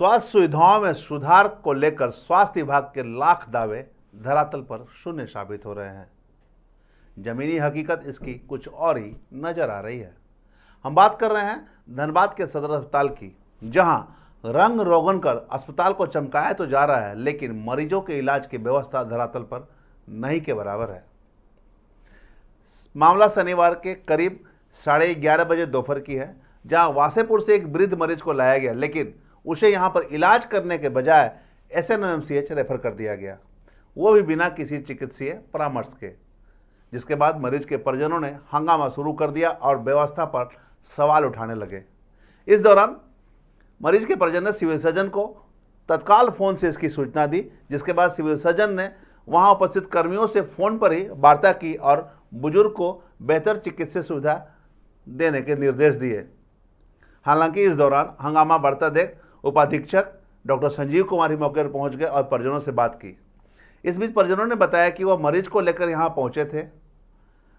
स्वास्थ्य सुविधाओं में सुधार को लेकर स्वास्थ्य विभाग के लाख दावे धरातल पर शून्य साबित हो रहे हैं। जमीनी हकीकत इसकी कुछ और ही नजर आ रही है। हम बात कर रहे हैं धनबाद के सदर अस्पताल की, जहां रंग रोगन कर अस्पताल को चमकाया तो जा रहा है, लेकिन मरीजों के इलाज की व्यवस्था धरातल पर नहीं के बराबर है। मामला शनिवार के करीब 11:30 बजे दोपहर की है, जहां वासेपुर से एक वृद्ध मरीज को लाया गया, लेकिन उसे यहां पर इलाज करने के बजाय SNMCH रेफर कर दिया गया, वो भी बिना किसी चिकित्सीय परामर्श के। जिसके बाद मरीज के परिजनों ने हंगामा शुरू कर दिया और व्यवस्था पर सवाल उठाने लगे। इस दौरान मरीज के परिजन ने सिविल सर्जन को तत्काल फ़ोन से इसकी सूचना दी, जिसके बाद सिविल सर्जन ने वहां उपस्थित कर्मियों से फ़ोन पर ही वार्ता की और बुजुर्ग को बेहतर चिकित्सा सुविधा देने के निर्देश दिए। हालांकि इस दौरान हंगामा बढ़ता देख उपाधीक्षक डॉक्टर संजीव कुमार ही मौके पर पहुंच गए और परिजनों से बात की। इस बीच परिजनों ने बताया कि वह मरीज को लेकर यहां पहुंचे थे,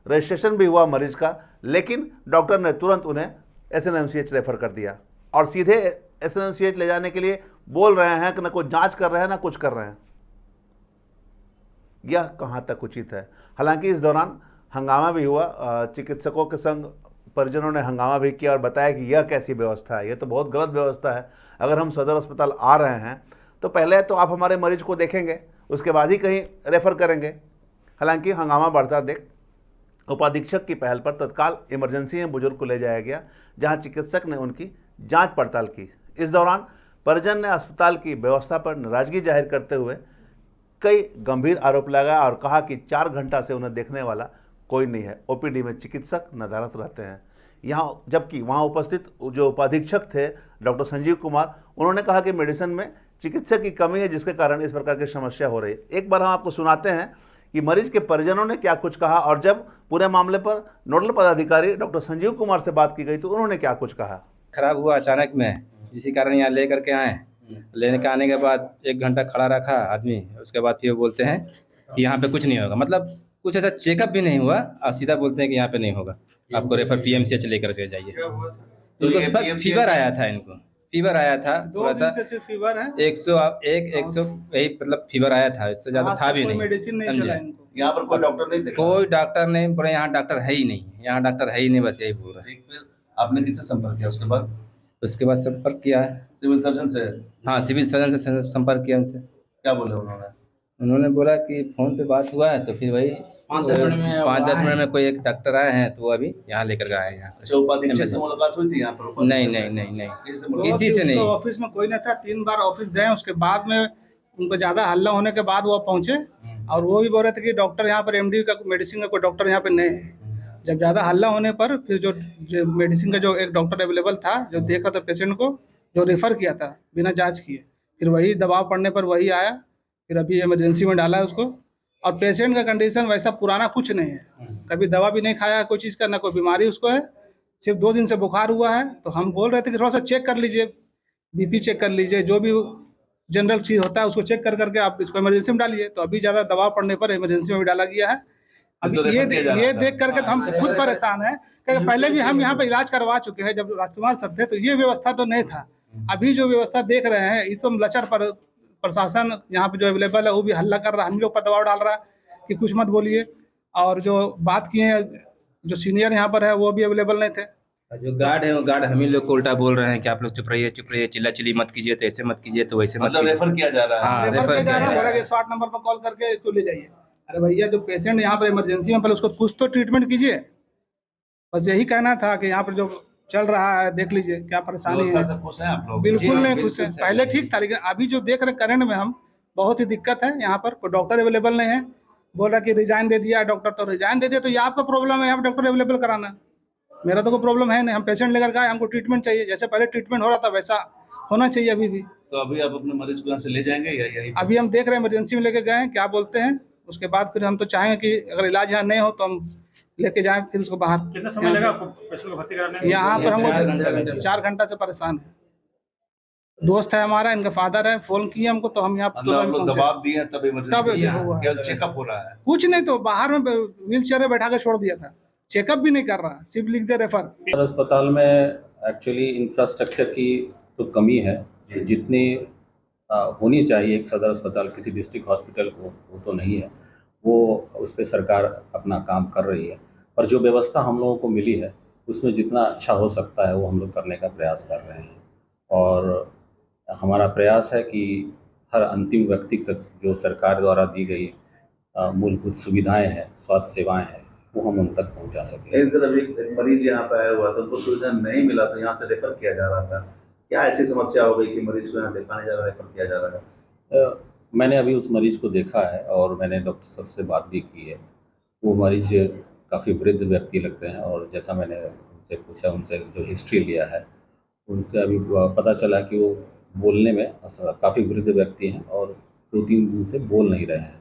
रजिस्ट्रेशन भी हुआ मरीज का, लेकिन डॉक्टर ने तुरंत उन्हें SNMCH रेफर कर दिया और सीधे SNMCH ले जाने के लिए बोल रहे हैं कि न कोई जांच कर रहे हैं, न कुछ कर रहे हैं। यह कहां तक उचित है? हालांकि इस दौरान हंगामा भी हुआ, चिकित्सकों के संग परिजनों ने हंगामा भी किया और बताया कि यह कैसी व्यवस्था है, यह तो बहुत गलत व्यवस्था है। अगर हम सदर अस्पताल आ रहे हैं तो पहले तो आप हमारे मरीज को देखेंगे, उसके बाद ही कहीं रेफर करेंगे। हालांकि हंगामा बढ़ता देख उपाधीक्षक की पहल पर तत्काल इमरजेंसी में बुजुर्ग को ले जाया गया, जहां चिकित्सक ने उनकी जांच पड़ताल की। इस दौरान परिजन ने अस्पताल की व्यवस्था पर नाराजगी जाहिर करते हुए कई गंभीर आरोप लगाया और कहा कि 4 घंटा से उन्हें देखने वाला कोई नहीं है। OPD में चिकित्सक नदारत रहते हैं यहाँ, जबकि वहाँ उपस्थित जो उपाधीक्षक थे डॉक्टर संजीव कुमार, उन्होंने कहा कि मेडिसिन में चिकित्सक की कमी है, जिसके कारण इस प्रकार की समस्या हो रही है। एक बार हम आपको सुनाते हैं कि मरीज के परिजनों ने क्या कुछ कहा और जब पूरे मामले पर नोडल पदाधिकारी डॉक्टर संजीव कुमार से बात की गई तो उन्होंने क्या कुछ कहा। खराब हुआ अचानक में, जिसी कारण यहाँ ले करके आए। लेने के आने के बाद 1 घंटा खड़ा रखा आदमी, उसके बाद फिर बोलते हैं कि यहाँ पे कुछ नहीं होगा, मतलब कुछ ऐसा चेकअप भी नहीं हुआ और सीधा बोलते हैं कि यहाँ पे नहीं होगा, आपको रेफर PMCH लेकर के जाइए। तो उनको फीवर आया था, इनको फीवर आया था, थोड़ा सा सिर्फ फीवर है, 101 100 यही मतलब फीवर आया था, इससे ज्यादा था भी नहीं। मेडिसिन नहीं चला इनको। यहाँ पर कोई डॉक्टर नहीं देखा? कोई डॉक्टर नहीं बोले, यहाँ डॉक्टर है ही नहीं, यहाँ डॉक्टर है ही नहीं, बस यही बोल रहा है। फिर आपने किससे संपर्क किया उसके बाद? उसके बाद संपर्क किया है सिविल सर्जन से। हाँ, सिविल सर्जन से संपर्क किया उनसे। क्या बोले उन्होंने? उन्होंने बोला कि फ़ोन पे बात हुआ है, तो फिर वही 5-10 मिनट में कोई एक डॉक्टर आए हैं, तो वो अभी यहाँ लेकर के आए हैं यहाँ पे। उपाधीक्षक से मुलाकात हुई थी यहाँ पर? नहीं, किसी से नहीं। ऑफिस में कोई नहीं था, 3 बार ऑफिस गए, उसके बाद में उनको ज़्यादा हल्ला होने के बाद वो पहुँचे और वो भी बोल रहे थे कि डॉक्टर यहाँ पर MD का मेडिसिन का कोई डॉक्टर यहाँ पे नहीं है। जब ज़्यादा हल्ला होने पर फिर जो मेडिसिन का जो एक डॉक्टर अवेलेबल था, जो देखा था पेशेंट को, जो रेफ़र किया था बिना जांच किए, फिर वही दबाव पड़ने पर वही आया, फिर अभी इमरजेंसी में डाला है उसको। और पेशेंट का कंडीशन वैसा पुराना कुछ नहीं है, कभी दवा भी नहीं खाया कोई चीज़ का, ना कोई बीमारी उसको है, सिर्फ 2 दिन से बुखार हुआ है। तो हम बोल रहे थे कि थोड़ा सा चेक कर लीजिए, BP चेक कर लीजिए, जो भी जनरल चीज़ होता है उसको चेक कर करके आप इसको इमरजेंसी में डालिए। तो अभी ज़्यादा दबाव पड़ने पर इमरजेंसी में भी डाला गया है। अभी ये देख करके तो हम खुद परेशान हैं, क्योंकि पहले भी हम यहाँ पे इलाज करवा चुके हैं, जब राजकुमार सर थे तो ये व्यवस्था तो नहीं था। अभी जो व्यवस्था देख रहे हैं, इस लचर पर प्रशासन यहाँ पे जो अवेलेबल है वो भी हल्ला कर रहा है, हम लोग पर दबाव डाल रहा है कि कुछ मत बोलिए। और जो बात किए हैं, जो सीनियर यहाँ पर है वो भी अवेलेबल नहीं थे। जो गार्ड है वो गार्ड हम ही लोग को उल्टा बोल रहे हैं कि आप लोग चुप रहिए, चिल्ला मत कीजिए, तो ऐसे मत कीजिए, तो वैसे मत कीजिए। रेफर किया जा रहा है। हाँ, रेफर किया जा रहा है, बोला कि 108 नंबर पर कॉल करके तो ले जाइए। अरे भैया, जो पेशेंट यहाँ पर इमरजेंसी में, पहले उसको कुछ तो ट्रीटमेंट कीजिए। बस यही कहना था कि यहाँ पर जो चल रहा है देख लीजिए क्या परेशानी है। खुश हैं आप लोग? बिल्कुल नहीं खुश है, पहले ठीक था, लेकिन अभी जो देख रहे करंट में हम बहुत ही दिक्कत है। यहाँ पर कोई डॉक्टर अवेलेबल नहीं है, बोल रहा कि रिजाइन दे दिया डॉक्टर, तो रिजाइन दे दिया तो ये आपका प्रॉब्लम है, यहाँ पर डॉक्टर अवेलेबल कराना। मेरा तो कोई प्रॉब्लम है नहीं, हम पेशेंट लेकर गए, हमको ट्रीटमेंट चाहिए, जैसे पहले ट्रीटमेंट हो रहा था वैसा होना चाहिए अभी भी। तो अभी आप अपने मरीज को यहाँ से ले जाएंगे या यही? अभी हम देख रहे हैं, इमरजेंसी में लेके गए हैं, क्या बोलते हैं, उसके बाद फिर हम तो चाहेंगे कि अगर इलाज यहाँ नहीं हो तो हम लेके जाएं फिर उसको बाहर। कितना समय लगा आपको पेशेंट को भर्ती कराने में? यहाँ पर हम 4 घंटा से परेशान है। दोस्त है हमारा, इनका फादर है, फोन किए हमको तो हम यहाँ दबाव दिए तब इमरजेंसी हुआ। केवल चेकअप हो रहा है, कुछ नहीं, तो बाहर में व्हील चेयर में बैठा कर छोड़ दिया था, चेकअप भी नहीं कर रहा, सिर्फ लिख दे रेफर। अस्पताल में एक्चुअली इंफ्रास्ट्रक्चर की तो कमी है, जितनी होनी चाहिए एक सदर अस्पताल किसी डिस्ट्रिक्ट हॉस्पिटल को, वो तो नहीं है। वो उस पर सरकार अपना काम कर रही है, पर जो व्यवस्था हम लोगों को मिली है उसमें जितना अच्छा हो सकता है वो हम लोग करने का प्रयास कर रहे हैं। और हमारा प्रयास है कि हर अंतिम व्यक्ति तक जो सरकार द्वारा दी गई मूलभूत सुविधाएं हैं, स्वास्थ्य सेवाएं हैं, वो हम उन तक पहुंचा सकें। लेकिन सर अभी एक मरीज यहाँ पे आया हुआ था, उनको सुविधा नहीं मिला तो यहाँ से रेफर किया जा रहा था। क्या ऐसी समस्या हो गई कि मरीज को यहाँ दिखाने जा रहा है, रेफर किया जा रहा है? मैंने अभी उस मरीज को देखा है और मैंने डॉक्टर साहब से बात भी की है। वो मरीज काफ़ी वृद्ध व्यक्ति लगते हैं और जैसा मैंने उनसे पूछा, उनसे जो हिस्ट्री लिया है, उनसे अभी पता चला कि वो बोलने में काफ़ी वृद्ध व्यक्ति हैं और 2-3 दिन से बोल नहीं रहे हैं।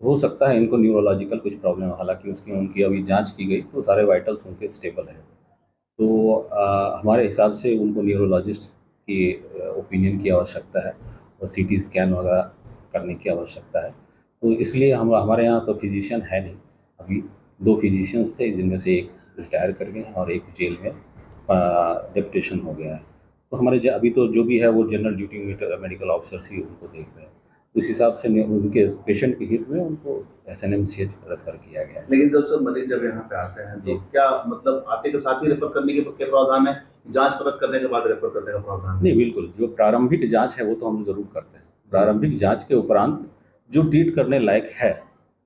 हो सकता है इनको न्यूरोलॉजिकल कुछ प्रॉब्लम है, हालांकि उनकी अभी जांच की गई तो सारे वाइटल्स उनके स्टेबल हैं। तो हमारे हिसाब से उनको न्यूरोलॉजिस्ट की ओपिनियन की आवश्यकता है और सीटी स्कैन वगैरह करने की आवश्यकता है। तो इसलिए हमारे यहाँ तो फिजिशियन है नहीं। अभी 2 फिजिशियंस थे, जिनमें से एक रिटायर कर गए हैं और एक जेल में डेप्यूटेशन हो गया है। तो हमारे अभी तो जो भी है वो जनरल ड्यूटी मेडिकल ऑफिसर्स ही उनको देख रहे हैं। उस हिसाब से उनके पेशेंट के हित में उनको SNMCH रेफर किया गया है। लेकिन जब सब मरीज जब यहाँ पे आते हैं तो क्या मतलब आते के साथ ही रेफर करने के प्रावधान है, जांच परख करने के बाद रेफर करने का प्रावधान है? नहीं, बिल्कुल जो प्रारंभिक जांच है वो तो हम ज़रूर करते हैं। प्रारंभिक जांच के उपरांत जो ट्रीट करने लायक है,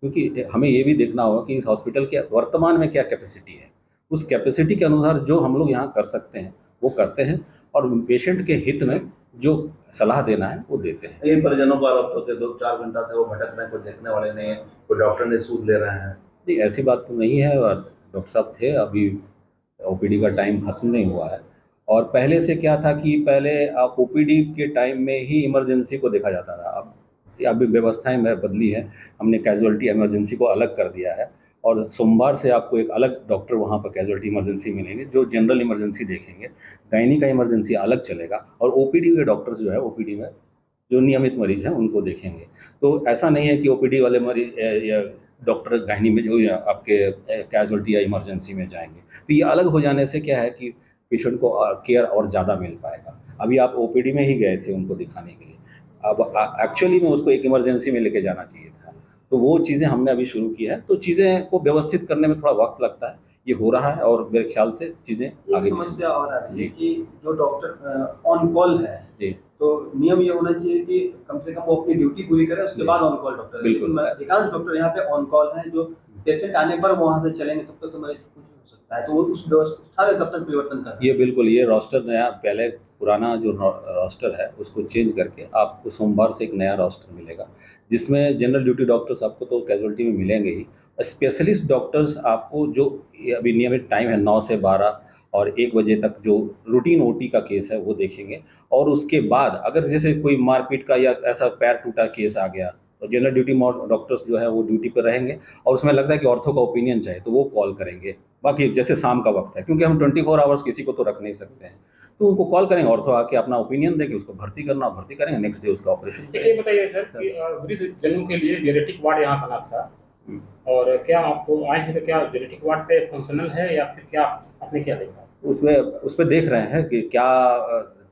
क्योंकि हमें ये भी देखना होगा कि इस हॉस्पिटल के वर्तमान में क्या कैपेसिटी है, उस कैपेसिटी के अनुसार जो हम लोग यहाँ कर सकते हैं वो करते हैं और पेशेंट के हित में जो सलाह देना है वो देते हैं। इन परिजनों को आरोप तो 2-4 घंटा से वो भटक रहे हैं, कोई देखने वाले नहीं है, कोई डॉक्टर ने सूद ले रहे हैं। नहीं, ऐसी बात तो नहीं है। और डॉक्टर साहब थे, अभी OPD का टाइम खत्म नहीं हुआ है। और पहले से क्या था कि पहले OPD के टाइम में ही इमरजेंसी को देखा जाता था। अब अभी व्यवस्थाएं बदली हैं, हमने कैजुअल्टी इमरजेंसी को अलग कर दिया है और सोमवार से आपको एक अलग डॉक्टर वहाँ पर कैजुअल्टी इमरजेंसी मिलेंगे जो जनरल इमरजेंसी देखेंगे। गायनी का इमरजेंसी अलग चलेगा और OPD के डॉक्टर्स जो है OPD में जो नियमित मरीज हैं उनको देखेंगे। तो ऐसा नहीं है कि OPD वाले मरीज या डॉक्टर गायनी में जो आपके कैजुअल्टी या इमरजेंसी में जाएंगे। तो ये अलग हो जाने से क्या है कि पेशेंट को केयर और ज़्यादा मिल पाएगा। अभी आप OPD में ही गए थे उनको दिखाने के लिए, अब एक्चुअली में उसको एक इमरजेंसी में लेके जाना चाहिए था। तो वो चीज़ें हमने अभी शुरू की है। तो चीज़ें को व्यवस्थित करने में थोड़ा वक्त लगता है, ये हो रहा है और मेरे ख्याल से चीज़ें एक समस्या और आ रही है कि जो डॉक्टर ऑन कॉल है जी, तो नियम ये होना चाहिए कि कम से कम वो अपनी ड्यूटी पूरी करे, उसके बाद ऑन कॉल डॉक्टर। बिल्कुल। अधिकांश डॉक्टर यहाँ पे ऑन कॉल हैं, जो पेशेंट आने पर वो वहाँ से चलेंगे, तब तक तो मरीज कुछ हो सकता है। तो वो उस व्यवस्था में कब तक परिवर्तन कर? ये बिल्कुल, ये रोस्टर नया, पहले पुराना जो रोस्टर है उसको चेंज करके आपको सोमवार से एक नया रोस्टर मिलेगा, जिसमें जनरल ड्यूटी डॉक्टर्स आपको तो कैजुअल्टी में मिलेंगे ही, स्पेशलिस्ट डॉक्टर्स आपको जो अभी नियमित टाइम है 9 से 12 और 1 बजे तक जो रूटीन OT का केस है वो देखेंगे। और उसके बाद अगर जैसे कोई मारपीट का या ऐसा पैर टूटा केस आ गया तो जनरल ड्यूटी डॉक्टर्स जो है वो ड्यूटी पर रहेंगे और उसमें लगता है कि ऑर्थो का ओपिनियन चाहिए तो वो कॉल करेंगे। बाकी जैसे शाम का वक्त है, क्योंकि हम 24 आवर्स किसी को तो रख नहीं सकते हैं, तो उनको कॉल करेंगे, ऑर्थो आके अपना ओपिनियन देंगे, उसको भर्ती करना भर्ती करेंगे, नेक्स्ट डे उसका ऑपरेशन। ये बताइए सर कि वृद्ध जनों के लिए जेनेटिक वार्ड यहाँ बना था और क्या आपको आए हैं तो क्या जेनेटिक वार्ड पे फंक्शनल है या फिर क्या आपने क्या देखा? उस पर देख रहे हैं कि क्या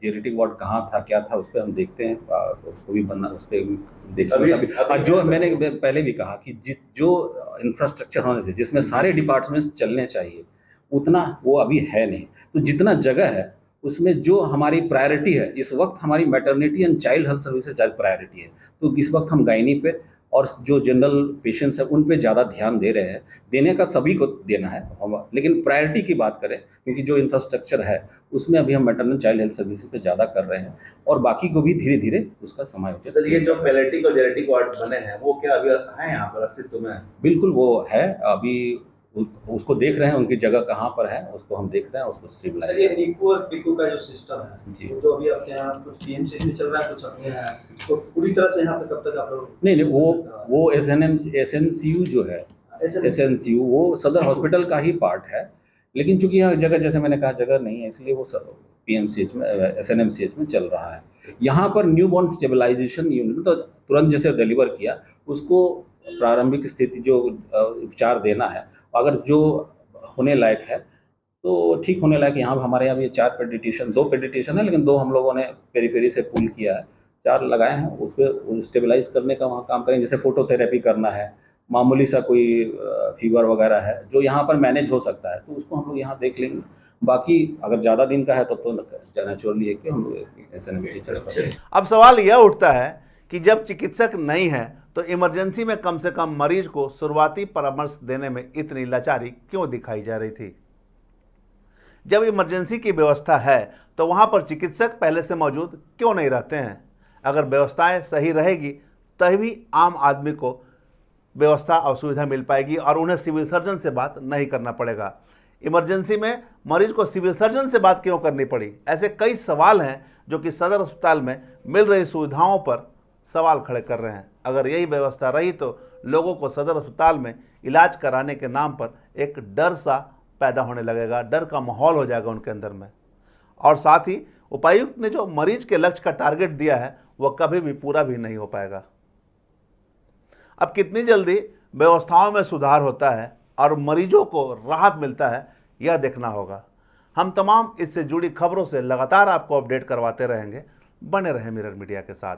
जेनेटिक वार्ड कहाँ था, क्या था, उस पर हम देखते हैं, उसको भी बनना, उस पर देखना। जो मैंने पहले भी कहा कि जो इंफ्रास्ट्रक्चर होने से जिसमें सारे डिपार्टमेंट्स चलने चाहिए उतना वो अभी है नहीं। तो जितना जगह है उसमें जो हमारी प्रायोरिटी है इस वक्त, हमारी maternity and child health services ज़्यादा प्रायोरिटी है। तो इस वक्त हम गायनी पे और जो जनरल पेशेंट्स हैं उन पे ज़्यादा ध्यान दे रहे हैं। देने का सभी को देना है, लेकिन प्रायोरिटी की बात करें क्योंकि जो इंफ्रास्ट्रक्चर है उसमें अभी हम मैटरनल चाइल्ड हेल्थ सर्विसेज पे ज़्यादा कर रहे हैं और बाकी को भी धीरे धीरे उसका समायोजन। सर ये जो पैलेटिक और जेनेटिक वार्ड बने हैं वो क्या अभी हैं यहाँ पर अस्तित्व में? बिल्कुल वो है, अभी उसको देख रहे हैं, उनकी जगह कहाँ पर है उसको हम देख रहे हैं, उसको स्टेबलाइज। सर ये निको और पिको का जो सिस्टम है जी, जो अभी आपके यहाँ कुछ PMC में चल रहा है, कुछ अपने यहाँ, तो पूरी तरह से यहाँ पे कब तक आप लोग? नहीं वो SNCU जो है, SNCU वो सदर हॉस्पिटल का ही पार्ट है, लेकिन चूंकि यहाँ जगह, जैसे मैंने कहा, जगह नहीं है, इसलिए वो PMCH में SNMCH में चल रहा है। यहाँ पर न्यू बॉर्न स्टेबलाइजेशन यूनिट तो तुरंत जैसे डिलीवर किया उसको प्रारंभिक स्थिति जो उपचार देना है, अगर जो होने लायक है तो ठीक होने लगा कि यहाँ हमारे यहाँ भी 4 पेडिट्रिशियन 2 पेडिट्रिशियन है, लेकिन 2 हम लोगों ने पेरीफेरी से पुल किया है, 4 लगाए हैं। उस पर स्टेबलाइज करने का वहाँ काम करेंगे, जैसे फोटोथेरेपी करना है, मामूली सा कोई फीवर वगैरह है जो यहाँ पर मैनेज हो सकता है, तो उसको हम लोग यहाँ देख लेंगे। बाकी अगर ज़्यादा दिन का है तब तो नेचुरली है कि हम लोग SNMC चले पड़ेंगे। अब सवाल यह उठता है कि जब चिकित्सक नहीं है तो इमरजेंसी में कम से कम मरीज को शुरुआती परामर्श देने में इतनी लाचारी क्यों दिखाई जा रही थी? जब इमरजेंसी की व्यवस्था है तो वहां पर चिकित्सक पहले से मौजूद क्यों नहीं रहते हैं? अगर व्यवस्थाएं सही रहेगी तभी आम आदमी को व्यवस्था और सुविधा मिल पाएगी और उन्हें सिविल सर्जन से बात नहीं करना पड़ेगा। इमरजेंसी में मरीज को सिविल सर्जन से बात क्यों करनी पड़ी? ऐसे कई सवाल हैं जो कि सदर अस्पताल में मिल रही सुविधाओं पर सवाल खड़े कर रहे हैं। अगर यही व्यवस्था रही तो लोगों को सदर अस्पताल में इलाज कराने के नाम पर एक डर सा पैदा होने लगेगा, डर का माहौल हो जाएगा उनके अंदर में, और साथ ही उपायुक्त ने जो मरीज के लक्ष्य का टारगेट दिया है वह कभी भी पूरा भी नहीं हो पाएगा। अब कितनी जल्दी व्यवस्थाओं में सुधार होता है और मरीजों को राहत मिलता है यह देखना होगा। हम तमाम इससे जुड़ी खबरों से लगातार आपको अपडेट करवाते रहेंगे। बने रहें मिरर मीडिया के साथ।